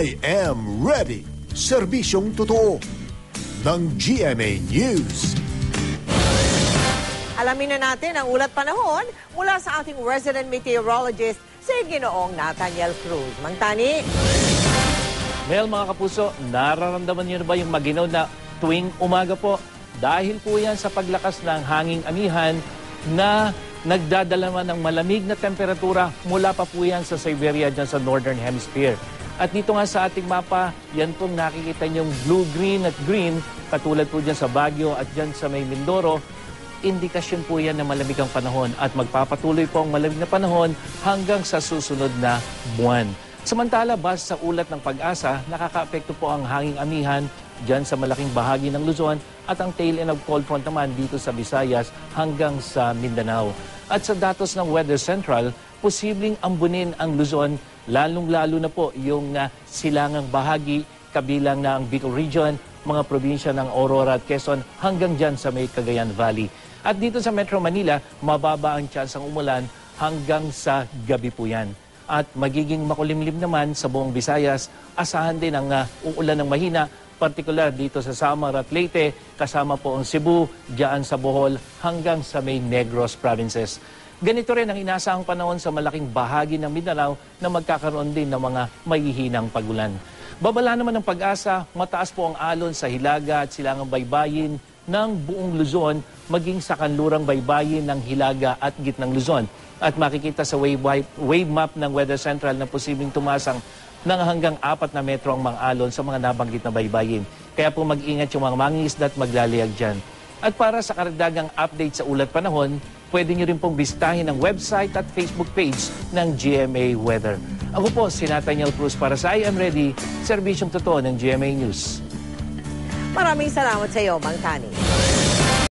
I am ready. Serbisyong totoo ng GMA News. Alamin na natin ang ulat panahon mula sa ating resident meteorologist si Ginoong Nathaniel Cruz. Mang Tani. Mel, mga kapuso, nararamdaman niyo na ba yung maginaw na tuwing umaga po? Dahil po yan sa paglakas ng hanging amihan na nagdadala man ng malamig na temperatura mula pa po yan sa Siberia dyan sa Northern Hemisphere. At dito nga sa ating mapa, yan pong nakikita niyong blue, green at green, katulad po dyan sa Baguio at dyan sa may Mindoro. Indikasyon po yan na malamig ang panahon at magpapatuloy po ang malamig na panahon hanggang sa susunod na buwan. Samantala, base sa ulat ng Pag-asa, nakakaapekto po ang hanging amihan dyan sa malaking bahagi ng Luzon at ang tail end of cold front naman dito sa Visayas hanggang sa Mindanao. At sa datos ng Weather Central, posibleng ambunin ang Luzon, lalong-lalo na po yung silangang bahagi, kabilang na ang Bicol Region, mga probinsya ng Aurora at Quezon hanggang dyan sa may Cagayan Valley. At dito sa Metro Manila, mababa ang tsansang umulan hanggang sa gabi po yan. At magiging makulimlim naman sa buong Visayas, asahan din ang uulan ng mahina, partikular dito sa Samar at Leyte, kasama po ang Cebu, diyan sa Bohol, hanggang sa may Negros provinces. Ganito rin ang inaasahang panahon sa malaking bahagi ng Mindanao na magkakaroon din ng mga mahihinang pagulan. Babala naman ng Pag-asa, mataas po ang alon sa Hilaga at Silangang Baybayin ng buong Luzon, maging sa kanlurang baybayin ng Hilaga at Gitnang Luzon. At makikita sa wave map ng Weather Central na posibleng tumasang ng hanggang 4 na metro ang mga alon sa mga nabanggit na baybayin. Kaya po mag-ingat yung mga mangingisda at maglaliyag dyan. At para sa karagdagang update sa ulat panahon, pwede nyo rin pong bisitahin ang website at Facebook page ng GMA Weather. Ako po, si Nathaniel Cruz para sa I Am Ready, serbisyong totoo ng GMA News. Maraming salamat sa iyo, Mang Tani.